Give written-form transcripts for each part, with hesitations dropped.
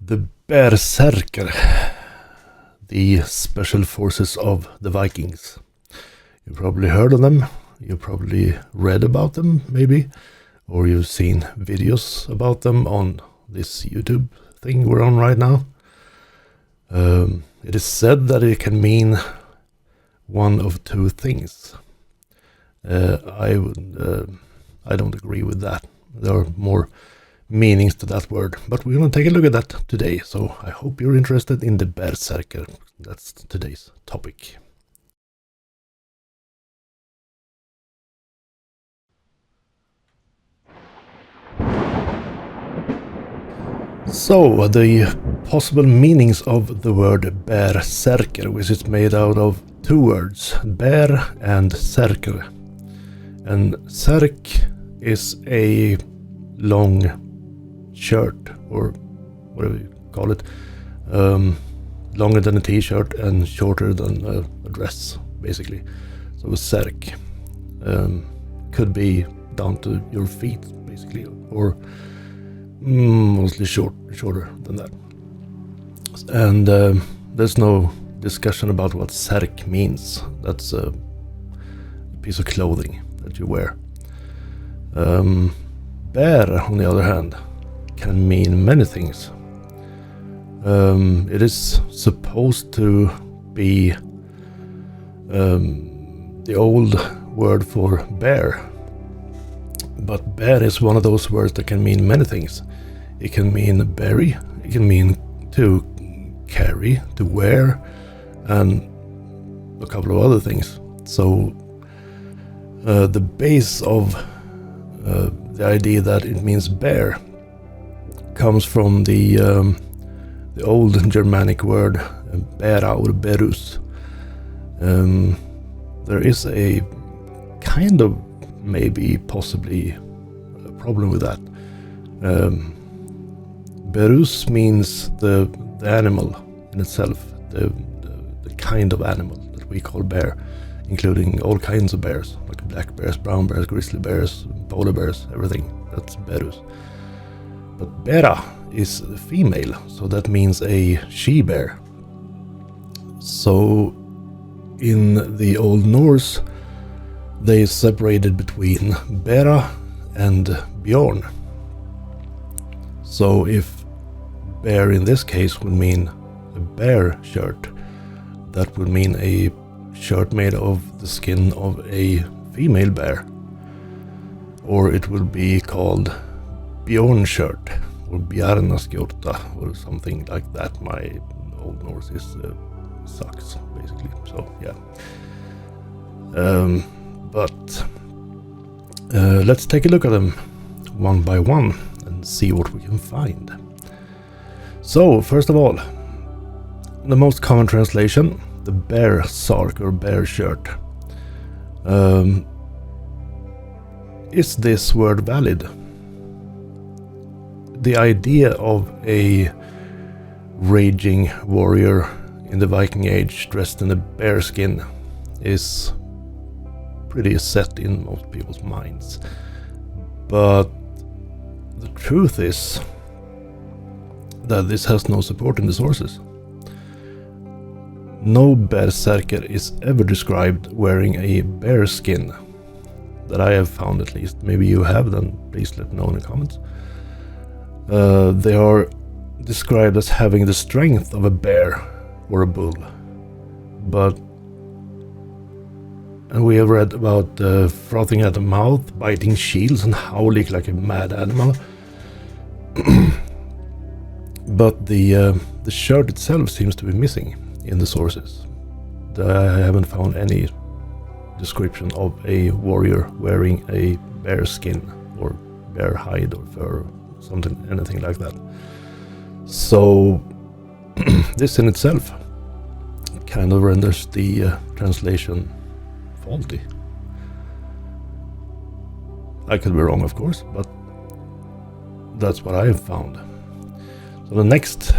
The Berserkr, the special forces of the Vikings. You probably heard of them, you probably read about them maybe, or you've seen videos about them on this YouTube thing we're on right now. It is said that it can mean one of two things. I don't agree with that. There are more meanings to that word, but we're going to take a look at that today. So I hope you're interested in the Berserkr. That's today's topic. So the possible meanings of the word Berserkr, which is made out of two words, ber and serkr. And serk is a long shirt, or whatever you call it, longer than a t-shirt and shorter than a dress, basically. So a serk could be down to your feet, basically, or mostly shorter than that. And there's no discussion about what serk means. That's a piece of clothing that you wear. Ber, on the other hand, can mean many things. It is supposed to be the old word for bear, but bear is one of those words that can mean many things. It can mean bury, it can mean to carry, to wear, and a couple of other things. So the base of the idea that it means bear comes from the old Germanic word bera or berus. There is a kind of, maybe possibly, a problem with that. Berus means the animal in itself, the kind of animal that we call bear, including all kinds of bears, like black bears, brown bears, grizzly bears, polar bears, everything. That's berus. But bera is the female, so that means a she-bear. So in the Old Norse, they separated between bera and bjorn. So if bear in this case would mean a bear shirt, that would mean a shirt made of the skin of a female bear. Or it would be called Bjorn shirt, or Bjarnaskjorta, or something like that. My Old Norse sucks, basically. So yeah. But let's take a look at them one by one and see what we can find. So first of all, the most common translation, the Berserkr or bear shirt. Is this word valid? The idea of a raging warrior in the Viking Age dressed in a bear skin is pretty set in most people's minds. But the truth is that this has no support in the sources. No Berserker is ever described wearing a bear skin, that I have found at least. Maybe you have, then please let me know in the comments. They are described as having the strength of a bear or a bull, and we have read about frothing at the mouth, biting shields, and howling like a mad animal. But the shirt itself seems to be missing in the sources. I haven't found any description of a warrior wearing a bear skin or bear hide or fur or something, anything like that. So this in itself kind of renders the translation faulty. I could be wrong, of course, but that's what I have found. So the next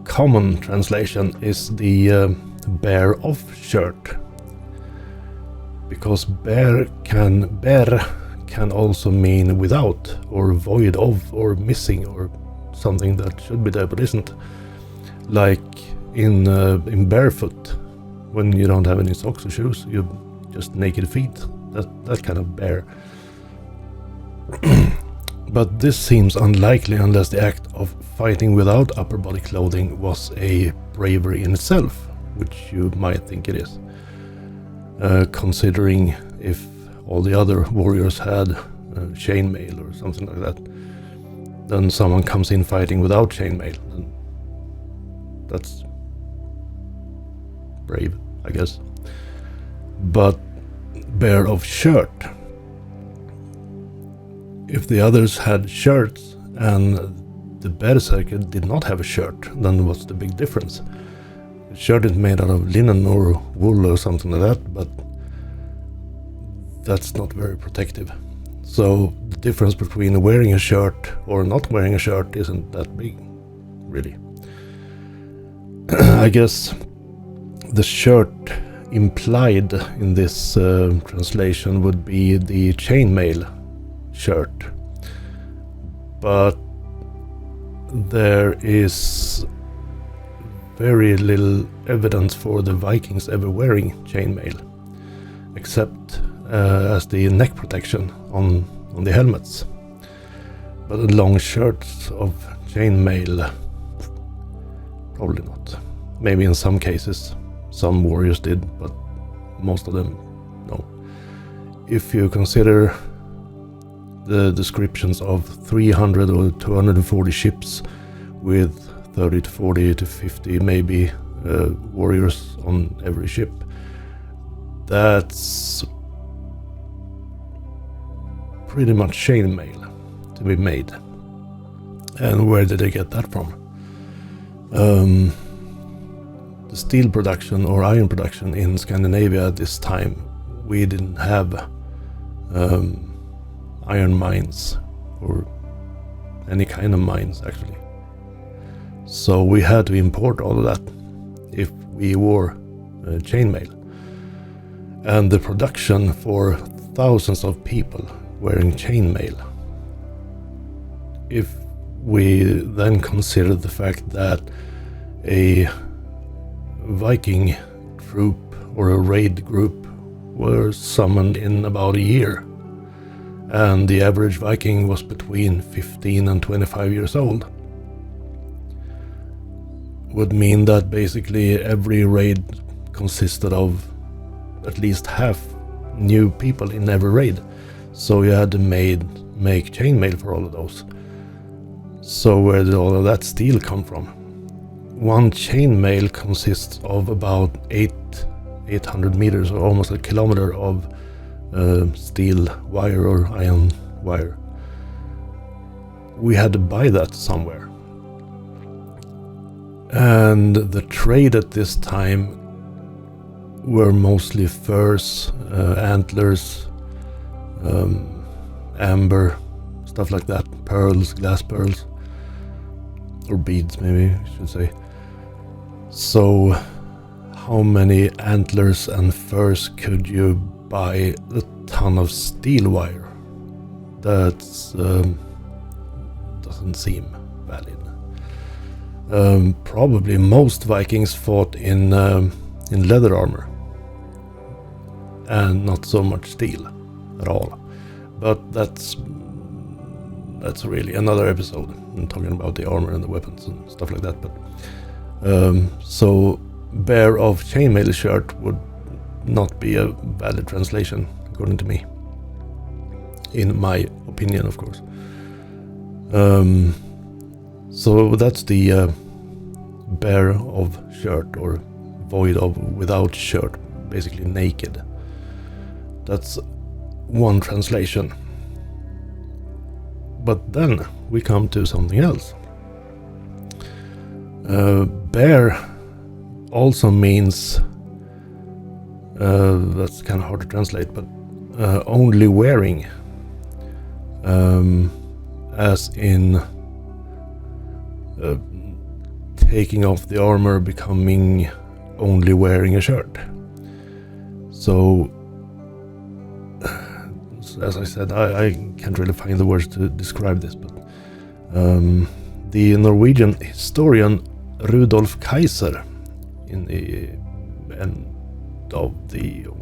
common translation is the bear off shirt, because bear can also mean without, or void of, or missing, or something that should be there but isn't. Like in barefoot, when you don't have any socks or shoes, you just naked feet. That kind of bare. But this seems unlikely unless the act of fighting without upper body clothing was a bravery in itself, which you might think it is. Considering if all the other warriors had chainmail or something like that, then someone comes in fighting without chainmail, and that's brave, I guess. But bare of shirt. If the others had shirts and the Berserkr did not have a shirt, then what's the big difference? The shirt is made out of linen or wool or something like that, but that's not very protective. So the difference between wearing a shirt or not wearing a shirt isn't that big, really. I guess the shirt implied in this translation would be the chainmail shirt, but there is very little evidence for the Vikings ever wearing chainmail, except as the neck protection on the helmets. But long shirts of chainmail, probably not. Maybe in some cases some warriors did, but most of them no. If you consider the descriptions of 300 or 240 ships with 30 to 40 to 50 maybe warriors on every ship, that's pretty much chainmail to be made. And where did they get that from? The steel production or iron production in Scandinavia at this time, we didn't have iron mines or any kind of mines actually. So we had to import all of that if we wore chainmail. And the production for thousands of people wearing chainmail, if we then consider the fact that a Viking troop or a raid group were summoned in about a year, and the average Viking was between 15 and 25 years old, would mean that basically every raid consisted of at least half new people in every raid. So you had to make chainmail for all of those. So where did all of that steel come from? One chainmail consists of about 800 meters or almost a kilometer of steel wire or iron wire. We had to buy that somewhere. And the trade at this time were mostly furs, antlers, amber, stuff like that, pearls, glass pearls, or beads maybe I should say. So how many antlers and furs could you buy a ton of steel wire? That doesn't seem valid. Probably most Vikings fought in leather armor and not so much steel at all. But that's really another episode. I'm talking about the armor and the weapons and stuff like that. But so bare of chainmail shirt would not be a valid translation according to me, in my opinion, of course. So that's the bare of shirt, or void of without shirt, basically naked. That's one translation. But then we come to something else. Bare also means, that's kind of hard to translate, but only wearing, as in taking off the armor, becoming only wearing a shirt. So as I said, I can't really find the words to describe this, but the Norwegian historian Rudolf Kaiser in the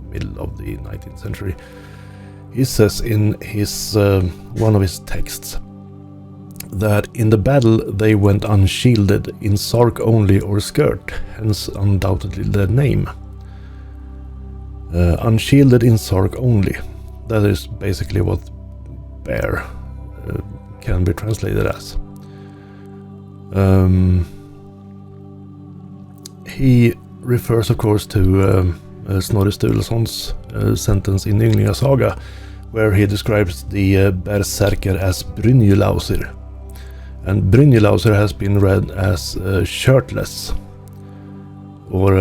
middle of the 19th century, he says in his one of his texts that in the battle they went unshielded in sark only or skirt, hence undoubtedly the name. Unshielded in sark only, that is basically what bear can be translated as. He refers of course to Snorri Sturluson's sentence in Ynglinga Saga, where he describes the Berserkr as Brynjulausir. And Brynjulausir has been read as shirtless, or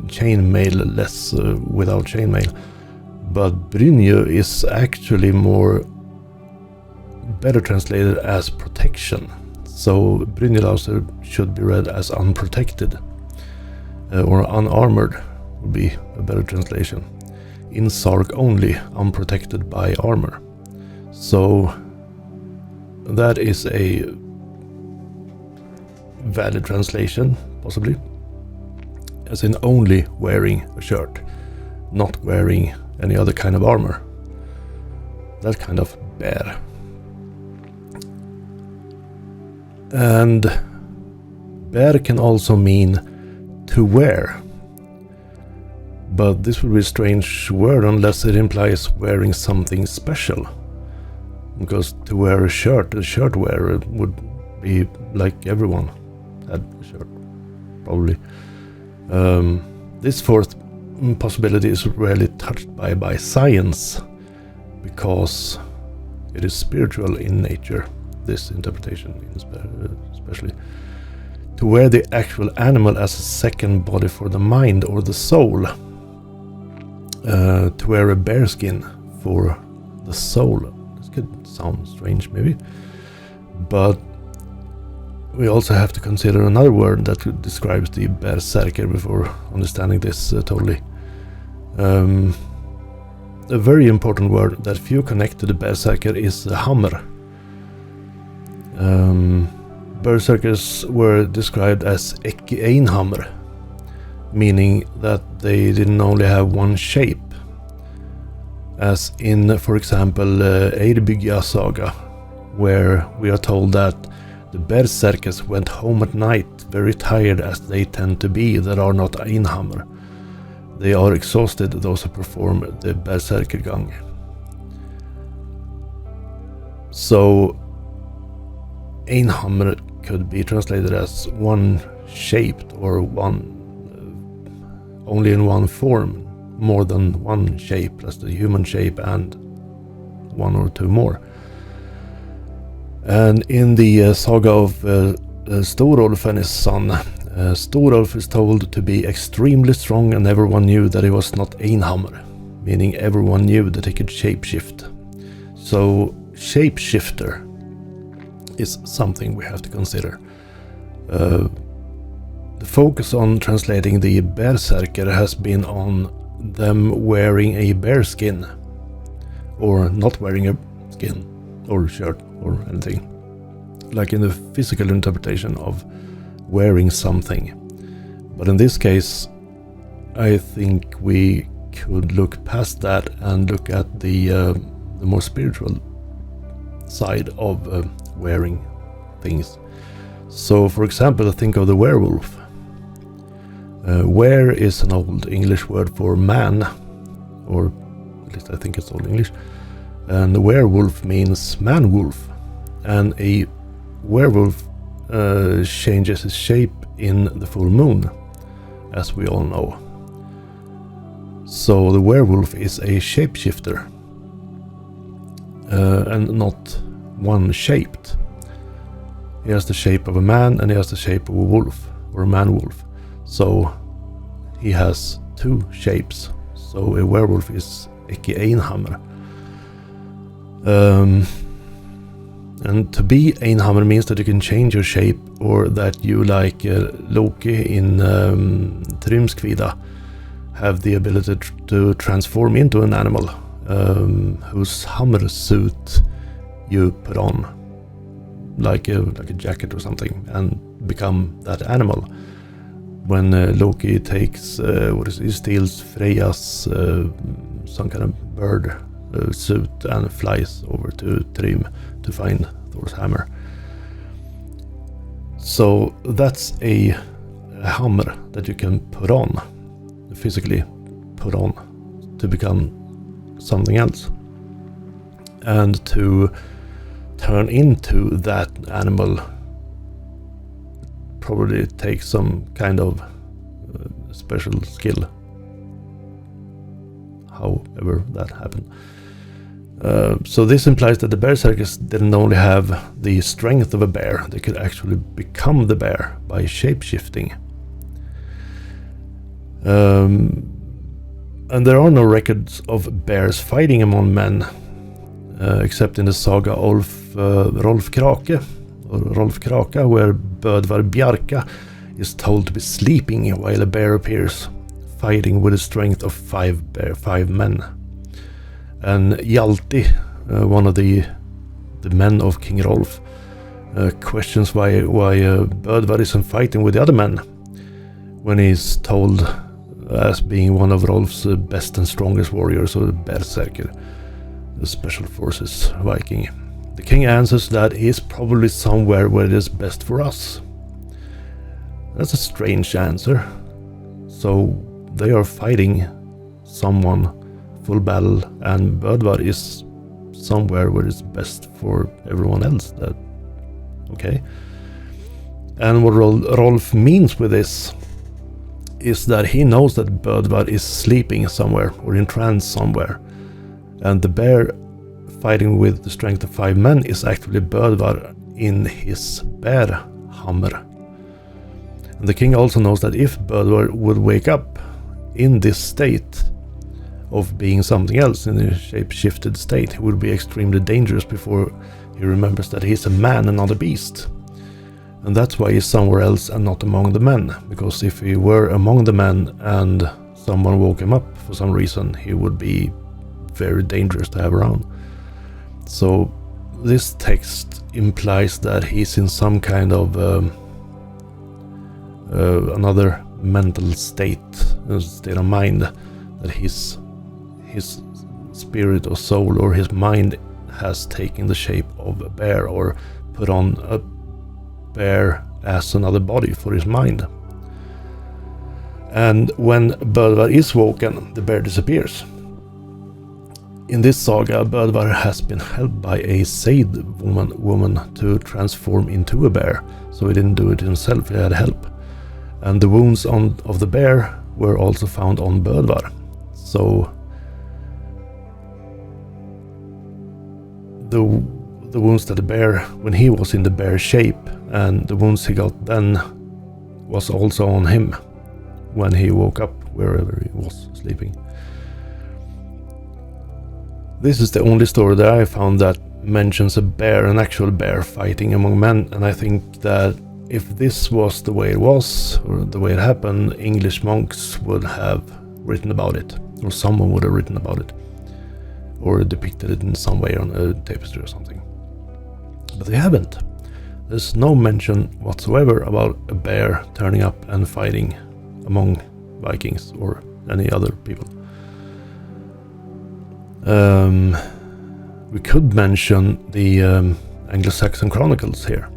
chainmail-less, without chainmail. But Brynju is actually better translated as protection. So Brynjulausir should be read as unprotected, or unarmored would be a better translation. In sark only, unprotected by armor. So that is a valid translation, possibly, as in only wearing a shirt, not wearing any other kind of armor. That kind of bear. And bear can also mean to wear, but this would be a strange word unless it implies wearing something special, because to wear a shirt wearer would be like everyone had a shirt, probably. This fourth possibility is rarely touched by science, because it is spiritual in nature, this interpretation especially. To wear the actual animal as a second body for the mind or the soul. To wear a bearskin for the soul. This could sound strange maybe, but we also have to consider another word that describes the Berserkr before understanding this totally. A very important word that few connect to the Berserkr is hammer. Berserkers were described as ekki einhammer, meaning that they didn't only have one shape, as in, for example, Eyrbyggja Saga, where we are told that the Berserkers went home at night very tired, as they tend to be that are not einhammer. They are exhausted, those who perform the Berserkergang. So einhammer could be translated as one shaped, or one only in one form, more than one shape, as the human shape and one or two more. And in the saga of Storolf and his son, Storolf is told to be extremely strong, and everyone knew that he was not einhammer, meaning everyone knew that he could shapeshift. So shapeshifter is something we have to consider. The focus on translating the Berserkr has been on them wearing a bearskin, or not wearing a skin or shirt or anything, like in the physical interpretation of wearing something. But in this case, I think we could look past that and look at the more spiritual side of wearing things. So, for example, think of the werewolf. Were is an old English word for man, or at least I think it's Old English, and the werewolf means man-wolf, and a werewolf changes its shape in the full moon, as we all know. So the werewolf is a shapeshifter, and not one-shaped. He has the shape of a man, and he has the shape of a wolf, or a man-wolf. So he has two shapes. So a werewolf is ekki einhammer. And to be einhammer means that you can change your shape, or that you, like Loki in Thrymskvida, have the ability to transform into an animal whose hammer suit you put on. like a jacket or something, and become that animal. When Loki takes he steals Freya's some kind of bird suit and flies over to Thrym to find Thor's hammer. So that's a hammer that you can put on, physically put on, to become something else. And to turn into that animal probably takes some kind of special skill, however that happened. So this implies that the Berserkers didn't only have the strength of a bear, they could actually become the bear by shape-shifting. And there are no records of bears fighting among men, except in the saga of Rolf Krake, where Bödvar Bjarka is told to be sleeping while a bear appears, fighting with the strength of five men. And Hjalti, one of the men of King Rolf, questions why Bödvar isn't fighting with the other men, when he's told as being one of Rolf's best and strongest warriors, or the Berserkr, the Special Forces Viking. The king answers that he is probably somewhere where it is best for us. That's a strange answer. So they are fighting someone full battle, and Bödvar is somewhere where it's best for everyone else. That okay. And what Rolf means with this is that he knows that Bödvar is sleeping somewhere or in trance somewhere, and the bear fighting with the strength of 5 men is actually Bödvar in his bear hammer. And the king also knows that if Bödvar would wake up in this state of being something else, in a shape-shifted state, he would be extremely dangerous before he remembers that he's a man and not a beast. And that's why he's somewhere else and not among the men, because if he were among the men and someone woke him up for some reason, he would be very dangerous to have around. So this text implies that he's in some kind of another mental state of mind, that his spirit or soul or his mind has taken the shape of a bear, or put on a bear as another body for his mind. And when Bödvar is woken, the bear disappears. In this saga, Bödvar has been helped by a Seid woman to transform into a bear, so he didn't do it himself, he had help. And the wounds of the bear were also found on Bödvar. So the wounds that the bear, when he was in the bear shape, and the wounds he got then was also on him when he woke up wherever he was sleeping. This is the only story that I found that mentions a bear, an actual bear fighting among men, and I think that if this was the way it was, or the way it happened, English monks would have written about it, or someone would have written about it, or depicted it in some way on a tapestry or something. But they haven't. There's no mention whatsoever about a bear turning up and fighting among Vikings or any other people. We could mention the Anglo-Saxon Chronicles here.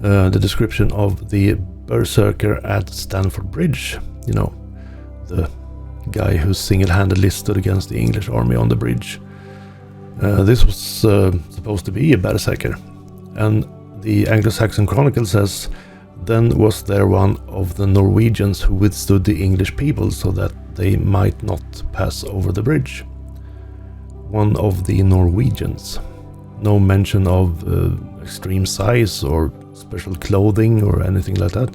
The description of the Berserkr at Stamford Bridge, you know, the guy who single-handedly stood against the English army on the bridge. This was supposed to be a Berserkr, and the Anglo-Saxon Chronicle says, "Then was there one of the Norwegians who withstood the English people so that they might not pass over the bridge." One of the Norwegians. No mention of extreme size or special clothing or anything like that.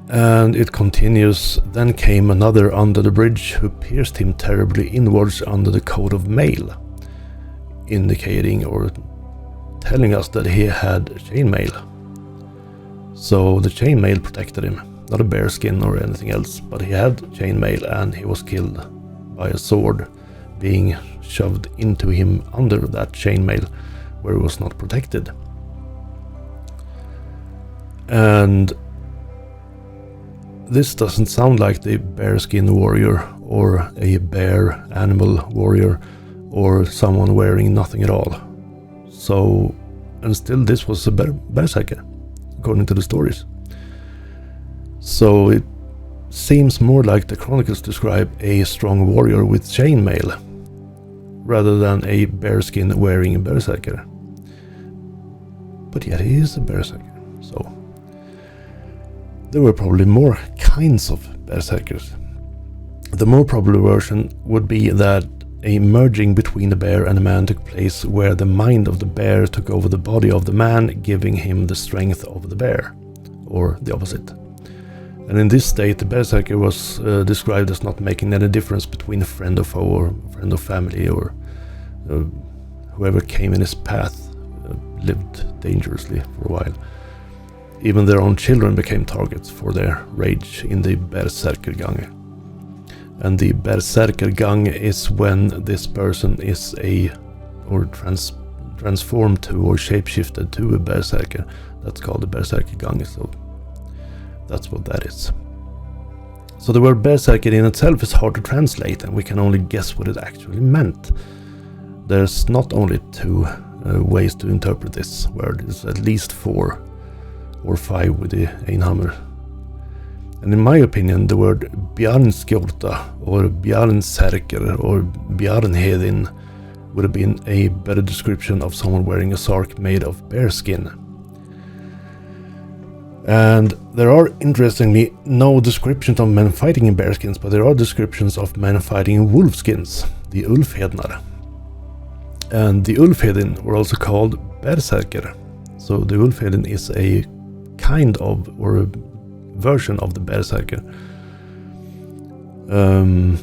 And it continues, "Then came another under the bridge who pierced him terribly inwards under the coat of mail," indicating or telling us that he had chainmail. So the chainmail protected him, not a bear skin or anything else, but he had chainmail, and he was killed by a sword being shoved into him under that chainmail where he was not protected. And this doesn't sound like the bearskin warrior or a bear animal warrior or someone wearing nothing at all. So, and still this was a berserker, according to the stories. So it seems more like the chronicles describe a strong warrior with chainmail, rather than a bearskin wearing a berserker. But yet he is a berserker, so there were probably more kinds of berserkers. The more probable version would be that a merging between the bear and the man took place, where the mind of the bear took over the body of the man, giving him the strength of the bear, or the opposite. And in this state, the berserker was described as not making any difference between a friend or foe, or friend or family, or whoever came in his path lived dangerously for a while. Even their own children became targets for their rage in the Berserkr. And the Berserkr is when this person is transformed to or shapeshifted to a berserker. That's called the Berserkr, so that's what that is. So the word berserker in itself is hard to translate, and we can only guess what it actually meant. There's not only two ways to interpret this word, there's at least 4 or 5 with the Einhammer. And in my opinion, the word Bjarnskjolta or Bjarnserker or Bjarnhedin would have been a better description of someone wearing a sark made of bearskin. And there are, interestingly, no descriptions of men fighting in bearskins, but there are descriptions of men fighting in wolfskins, the Ulfhednar. And the Ulfhedin were also called Berserkr. So the Ulfhedin is a kind of, or a version of the Berserkr. And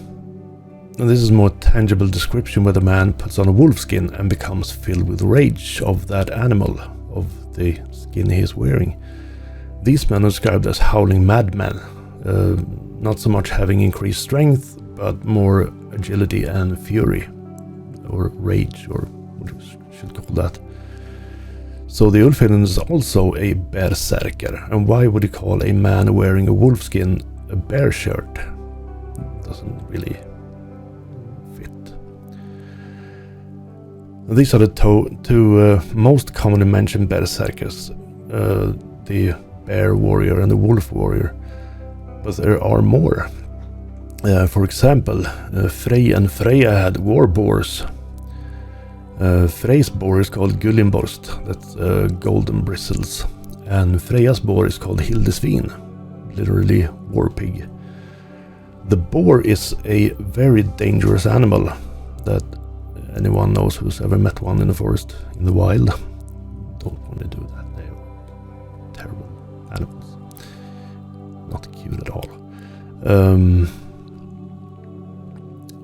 this is a more tangible description where the man puts on a wolf skin and becomes filled with rage of that animal, of the skin he is wearing. These men are described as howling madmen, not so much having increased strength, but more agility and fury, or rage, or what we should call that. So the Ulfhedin is also a berserker, and why would you call a man wearing a wolf skin a bear shirt? Doesn't really fit. These are the two most commonly mentioned berserkers, the bear warrior and the wolf warrior, but there are more. For example, Frey and Freya had war boars. Frey's boar is called Gullinborst, that's golden bristles, and Freya's boar is called Hildesvin, literally war pig. The boar is a very dangerous animal that anyone knows who's ever met one in the forest, in the wild. Don't want to do that, they're terrible animals, not cute at all.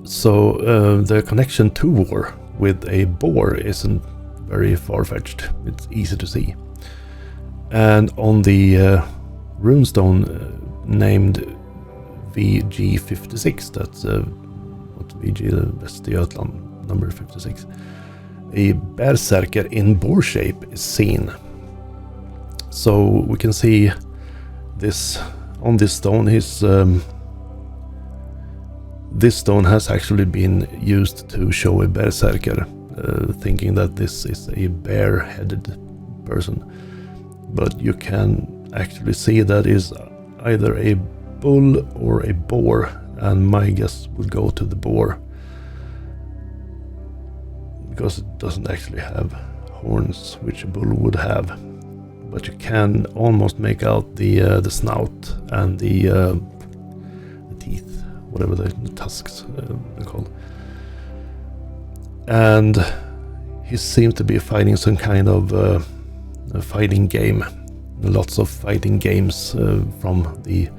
So the connection to war with a boar isn't very far-fetched, it's easy to see. And on the runestone named VG56, that's what VG, Västergötland, number 56, a berserker in boar shape is seen. So we can see this on this stone. This stone has actually been used to show a berserker, thinking that this is a bear-headed person. But you can actually see that is either a bull or a boar, and my guess would go to the boar, because it doesn't actually have horns, which a bull would have. But you can almost make out the snout and the teeth, whatever the tusks are called. And he seems to be fighting some kind of a fighting game. Lots of fighting games from the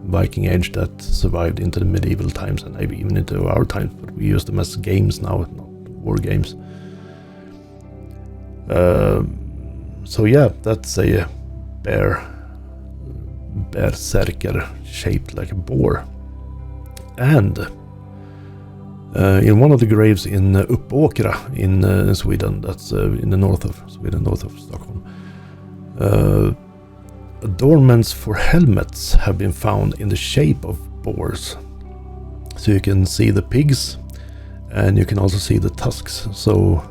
Viking Age that survived into the medieval times and maybe even into our times, but we use them as games now, not war games. So yeah, that's a berserker shaped like a boar. And In one of the graves in Uppåkra in Sweden, that's in the north of Sweden, north of Stockholm, adornments for helmets have been found in the shape of boars. So you can see the pigs, and you can also see the tusks. So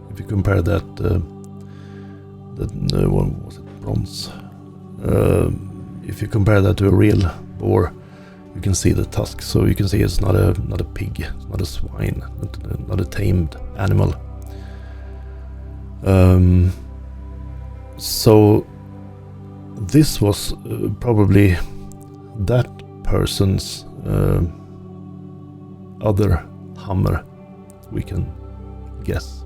if you compare that, what was it, bronze? If you compare that to a real boar, you can see the tusks. So you can see it's not a pig, it's not a swine, not a tamed animal. So this was probably that person's other hammer, we can guess.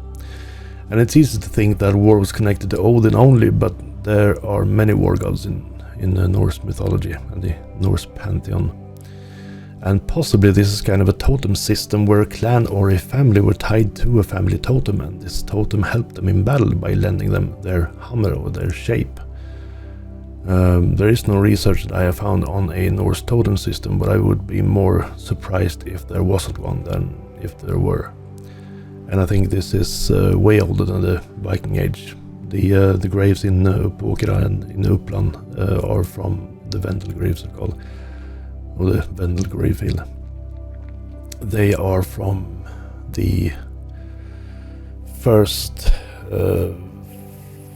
And it's easy to think that war was connected to Odin only, but there are many war gods in the Norse mythology and the Norse pantheon. And possibly this is kind of a totem system where a clan or a family were tied to a family totem, and this totem helped them in battle by lending them their hammer or their shape. There is no research that I have found on a Norse totem system, but I would be more surprised if there wasn't one than if there were. And I think this is way older than the Viking Age. The graves in Uppåkra and in Uppland are from the Vendel graves, are called, or the Vendel gravefield. They are from the first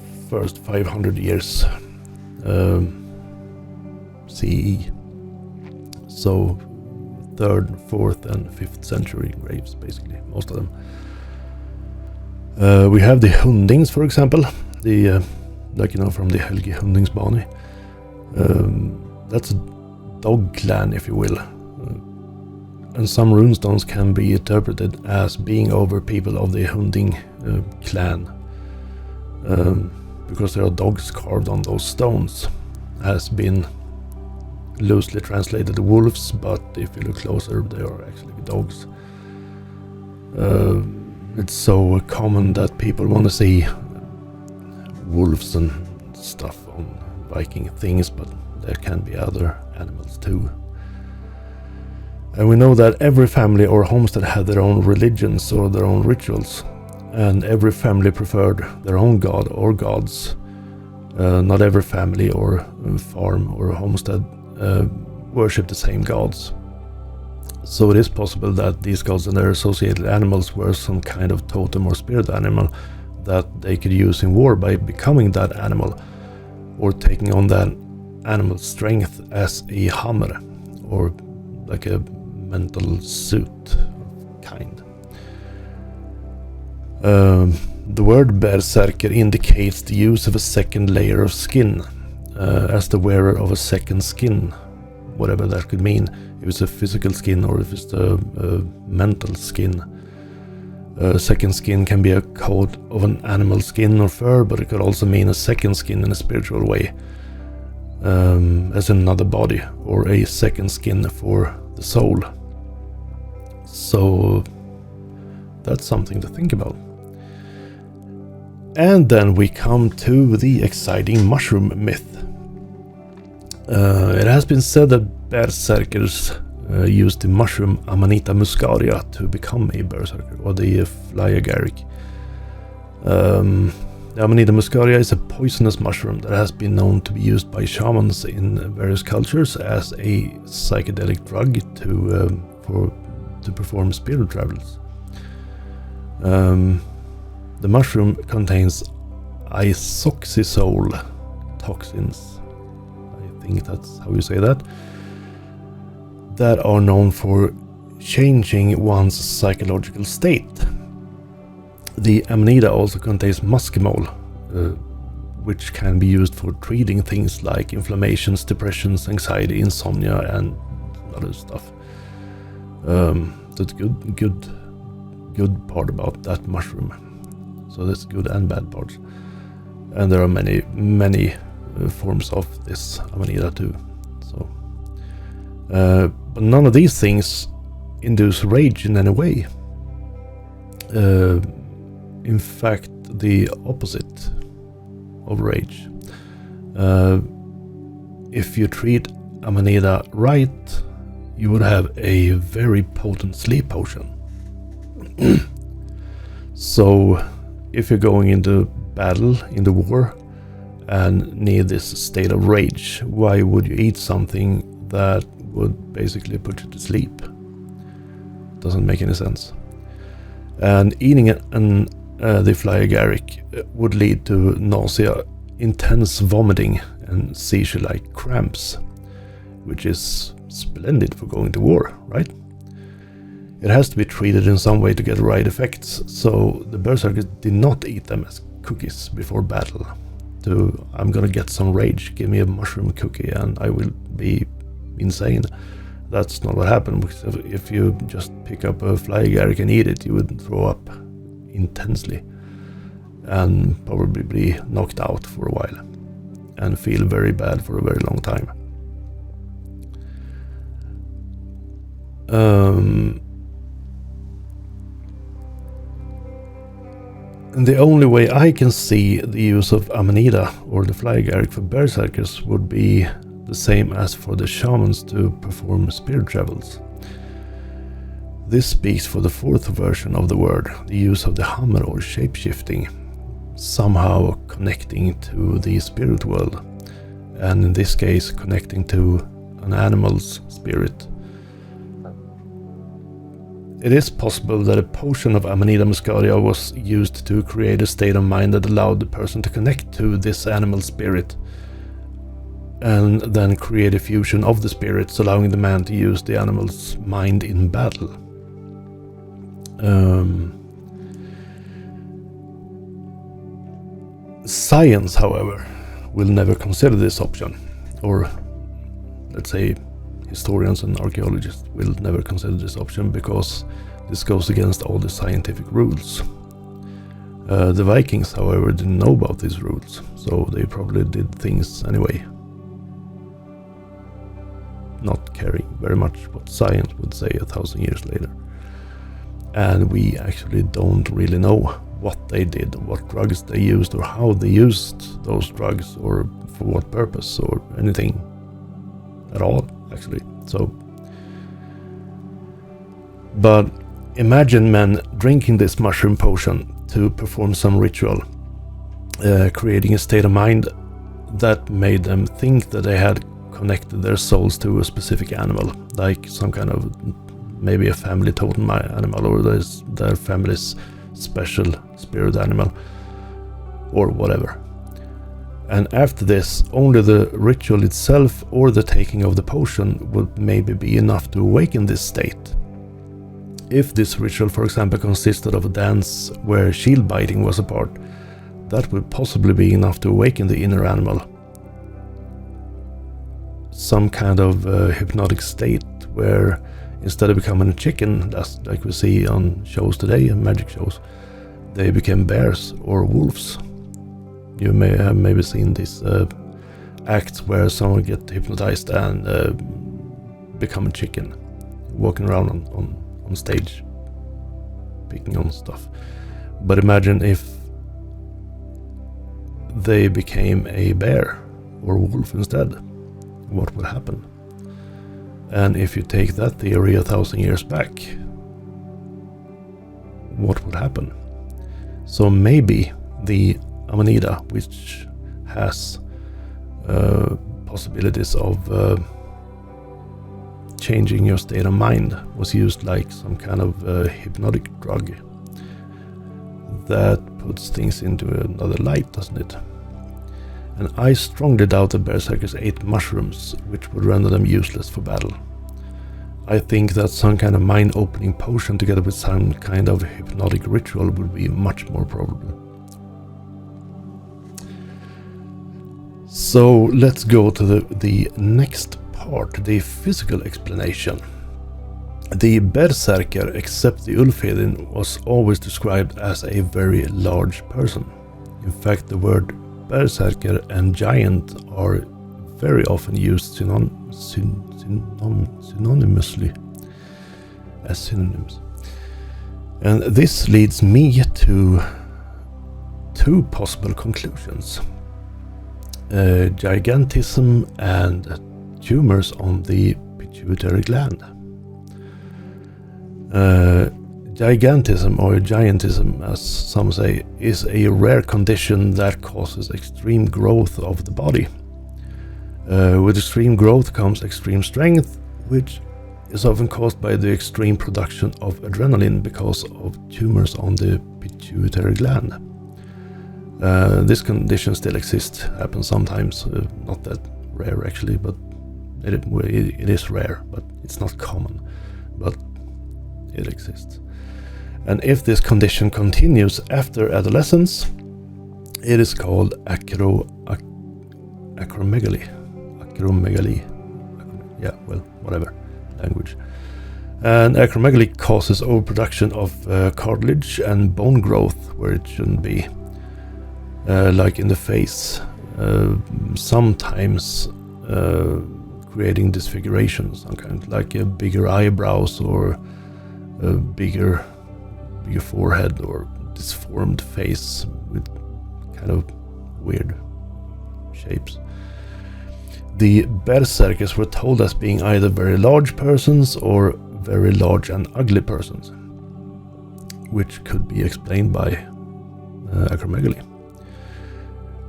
500 years CE, so 3rd, 4th and 5th century graves, basically, most of them. We have the Hundings, for example, the like you know, from the Helgi Hundingsbane. That's a dog clan, if you will, and some runestones can be interpreted as being over people of the Hunding clan, because there are dogs carved on those stones. Has been loosely translated wolves, but if you look closer, they are actually dogs. It's so common that people want to see wolves and stuff on Viking things, but there can be other animals too. And we know that every family or homestead had their own religions or their own rituals, and every family preferred their own god or gods. Not every family or farm or homestead worship the same gods. So it is possible that these gods and their associated animals were some kind of totem or spirit animal that they could use in war by becoming that animal, or taking on that animal's strength as a hammer, or like a mental suit kind. The word Berserkr indicates the use of a second layer of skin, as the wearer of a second skin, whatever that could mean, if it's a physical skin or if it's a mental skin. Second skin can be a coat of an animal skin or fur, but it could also mean a second skin in a spiritual way, as in another body, or a second skin for the soul. So that's something to think about. And then we come to the exciting mushroom myth. It has been said that Berserkers used the mushroom Amanita muscaria to become a Berserker, or the Flyagaric. The Amanita muscaria is a poisonous mushroom that has been known to be used by shamans in various cultures as a psychedelic drug to perform spirit travels. The mushroom contains isoxazole toxins, I think that's how you say that are known for changing one's psychological state. The amanita also contains muscimol, which can be used for treating things like inflammations, depressions, anxiety, insomnia, and other stuff. That's good part about that mushroom. So that's good and bad parts. And there are many forms of this amanita too. So, but none of these things induce rage in any way. In fact, the opposite of rage. If you treat amanita right, you would have a very potent sleep potion. So if you're going into battle, into war, and need this state of rage, why would you eat something that would basically put you to sleep? Doesn't make any sense. And eating the fly agaric would lead to nausea, intense vomiting, and seizure-like cramps, which is splendid for going to war, right? It has to be treated in some way to get the right effects, so the Berserkers did not eat them as cookies before battle. I'm gonna get some rage, give me a mushroom cookie and I will be insane. That's not what happened, because if you just pick up a fly agaric and eat it, you would throw up intensely and probably be knocked out for a while and feel very bad for a very long time. And the only way I can see the use of Amanita or the fly agaric for berserkers would be the same as for the shamans to perform spirit travels. This speaks for the fourth version of the word, the use of the hammer or shapeshifting, somehow connecting to the spirit world, and in this case connecting to an animal's spirit. It is possible that a potion of Amanita muscaria was used to create a state of mind that allowed the person to connect to this animal spirit and then create a fusion of the spirits, allowing the man to use the animal's mind in battle. Science, however, will never consider this option, or let's say historians and archaeologists will never consider this option because this goes against all the scientific rules. The Vikings, however, didn't know about these rules, so they probably did things anyway, not caring very much what science would say 1,000 years later. And we actually don't really know what they did, what drugs they used, or how they used those drugs, or for what purpose, or anything at all, actually. So, but imagine men drinking this mushroom potion to perform some ritual, creating a state of mind that made them think that they had connected their souls to a specific animal, like some kind of, maybe a family totem animal, or their family's special spirit animal, or whatever. And after this, only the ritual itself or the taking of the potion would maybe be enough to awaken this state. If this ritual, for example, consisted of a dance where shield biting was a part, that would possibly be enough to awaken the inner animal. Some kind of hypnotic state where instead of becoming a chicken, that's like we see on shows today, magic shows, they became bears or wolves. You may have maybe seen these acts where someone get hypnotized and become a chicken, walking around on stage, picking on stuff. But imagine if they became a bear or wolf instead, what would happen? And if you take that theory 1,000 years back, what would happen? So maybe the Amanita, which has possibilities of changing your state of mind, was used like some kind of hypnotic drug that puts things into another light, doesn't it? And I strongly doubt the berserkers ate mushrooms, which would render them useless for battle. I think that some kind of mind-opening potion together with some kind of hypnotic ritual would be much more probable. So let's go to the next part, the physical explanation. The Berserkr, except the Ulfhedin, was always described as a very large person. In fact, the word Berserkr and giant are very often used synonymously as synonyms. And this leads me to two possible conclusions. Gigantism and tumors on the pituitary gland. Gigantism, or giantism as some say, is a rare condition that causes extreme growth of the body. With extreme growth comes extreme strength, which is often caused by the extreme production of adrenaline because of tumors on the pituitary gland. This condition still exists, happens sometimes, not that rare actually, but it is rare, but it's not common, but it exists. And if this condition continues after adolescence, it is called acromegaly. Yeah, well, whatever language. And acromegaly causes overproduction of cartilage and bone growth where it shouldn't be, like in the face, sometimes creating disfiguration, some kind, like bigger eyebrows or a bigger forehead or disformed face with kind of weird shapes. The Berserkers were told as being either very large persons or very large and ugly persons, which could be explained by acromegaly.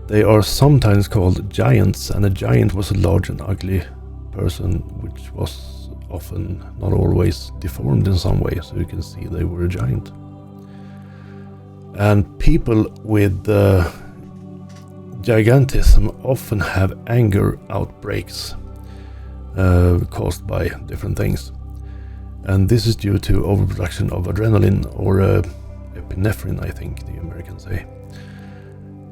They are sometimes called giants, and a giant was a large and ugly person, which was often, not always, deformed in some way, so you can see they were a giant. And people with gigantism often have anger outbreaks caused by different things. And this is due to overproduction of adrenaline, or epinephrine, I think the Americans say,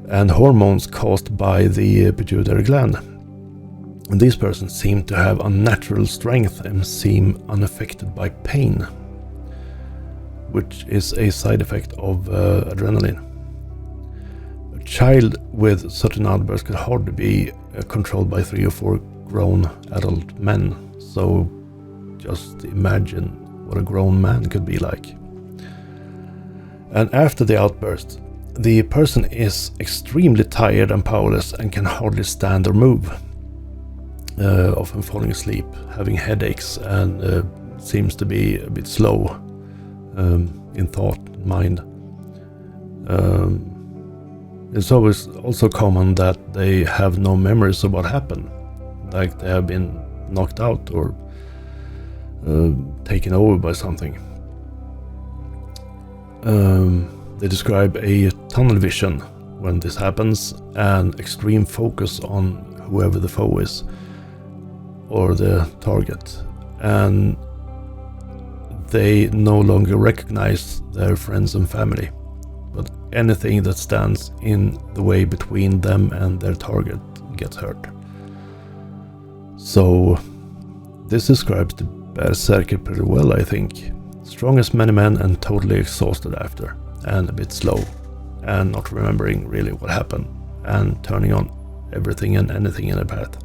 and hormones caused by the pituitary gland. And these persons seem to have unnatural strength and seem unaffected by pain, which is a side effect of adrenaline. A child with such an outburst could hardly be controlled by 3 or 4 grown adult men, so just imagine what a grown man could be like. And after the outburst, the person is extremely tired and powerless and can hardly stand or move, often falling asleep, having headaches, and seems to be a bit slow in thought and mind. It's always also common that they have no memories of what happened, like they have been knocked out or taken over by something. They describe a tunnel vision when this happens, and extreme focus on whoever the foe is or the target, and they no longer recognize their friends and family, but anything that stands in the way between them and their target gets hurt. So this describes the Berserkr pretty well, I think. Strong as many men and totally exhausted after, and a bit slow, and not remembering really what happened, and turning on everything and anything in their path.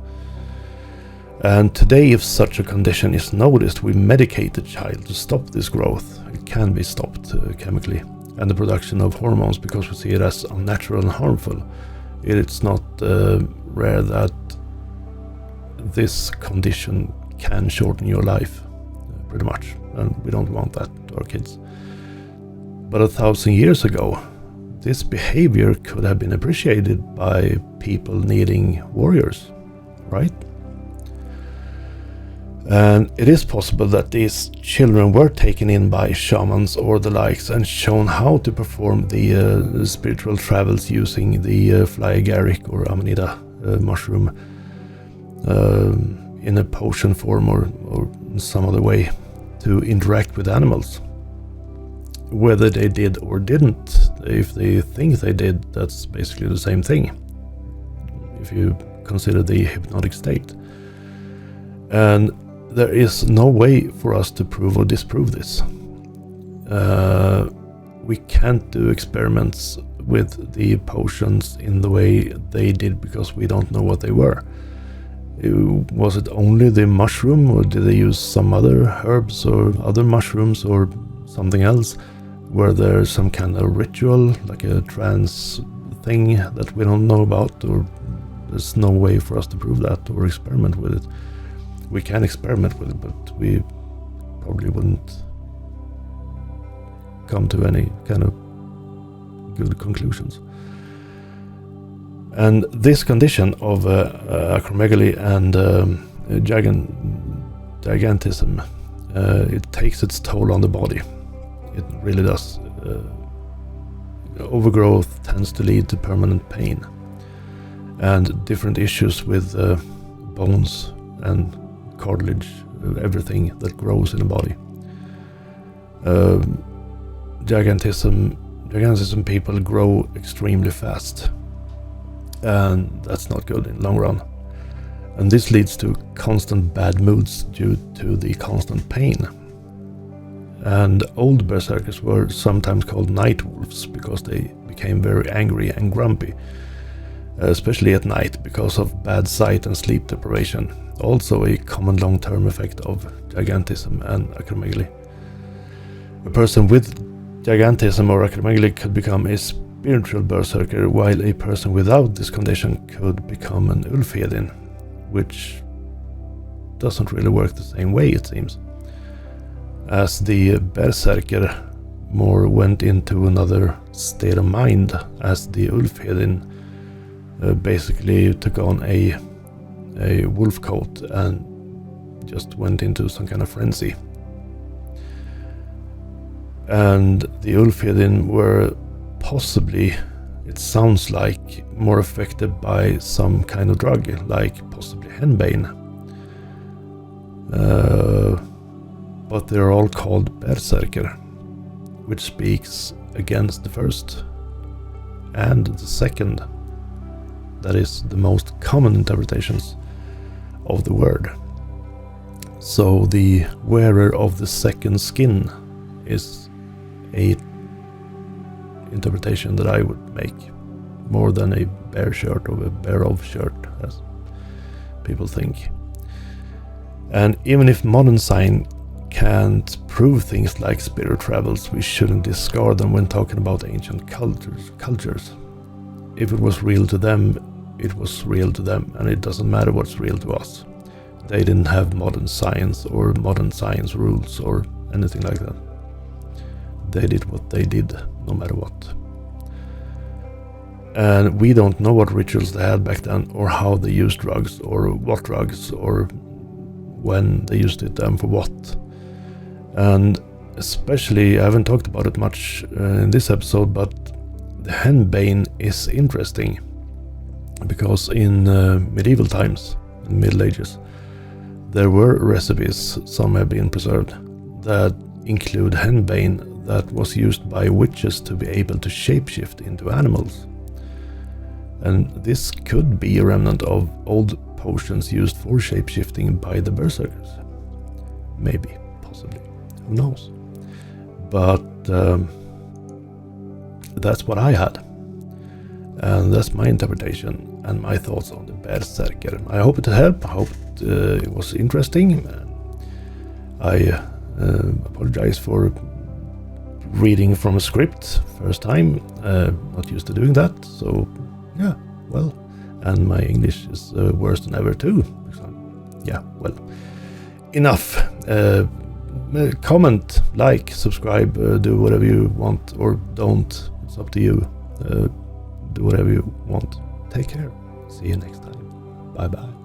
And today, if such a condition is noticed, we medicate the child to stop this growth. It can be stopped chemically, and the production of hormones, because we see it as unnatural and harmful. It's not rare that this condition can shorten your life, pretty much, and we don't want that to our kids. But 1,000 years ago, this behavior could have been appreciated by people needing warriors, right? And it is possible that these children were taken in by shamans or the likes and shown how to perform the spiritual travels using the fly agaric or amanita mushroom in a potion form or in some other way to interact with animals. Whether they did or didn't, if they think they did, that's basically the same thing, if you consider the hypnotic state. And there is no way for us to prove or disprove this. We can't do experiments with the potions in the way they did because we don't know what they were. Was it only the mushroom, or did they use some other herbs or other mushrooms or something else? Were there some kind of ritual, like a trance thing that we don't know about, or there's no way for us to prove that or experiment with it? We can experiment with it, but we probably wouldn't come to any kind of good conclusions. And this condition of acromegaly and gigantism, it takes its toll on the body. It really does. Overgrowth tends to lead to permanent pain and different issues with bones and cartilage, everything that grows in the body. Gigantism people grow extremely fast, and that's not good in the long run. And this leads to constant bad moods due to the constant pain. And old berserkers were sometimes called night wolves because they became very angry and grumpy, especially at night because of bad sight and sleep deprivation. Also a common long-term effect of gigantism and acromegaly. A person with gigantism or acromegaly could become a spiritual berserker, while a person without this condition could become an ulfhedin, which doesn't really work the same way, it seems, as the berserker more went into another state of mind, as the ulfhedin basically took on a wolf coat and just went into some kind of frenzy. And the ulfhedin were possibly, it sounds like, more affected by some kind of drug, like possibly henbane. But they're all called Berserkr, which speaks against the first and the second. That is the most common interpretations of the word. So the wearer of the second skin is a interpretation that I would make, more than a bear shirt or a bear of shirt, as people think. And even if modern science can't prove things like spirit travels, we shouldn't discard them when talking about ancient cultures. If it was real to them, it was real to them, and it doesn't matter what's real to us. They didn't have modern science or modern science rules or anything like that. They did what they did, no matter what. And we don't know what rituals they had back then, or how they used drugs, or what drugs, or when they used it and for what. And especially, I haven't talked about it much in this episode, but the henbane is interesting, because in medieval times, in Middle Ages, there were recipes, some have been preserved, that include henbane that was used by witches to be able to shapeshift into animals. And this could be a remnant of old potions used for shapeshifting by the berserkers. Maybe, possibly, who knows. But that's what I had. And that's my interpretation and my thoughts on the Berserkr. I hope it helped. I hope it was interesting. I apologize for reading from a script first time. Not used to doing that. So yeah, well, and my English is worse than ever too. So, yeah, well, enough. Comment, like, subscribe, do whatever you want, or don't. It's up to you. Do whatever you want. Take care. See you next time. Bye bye.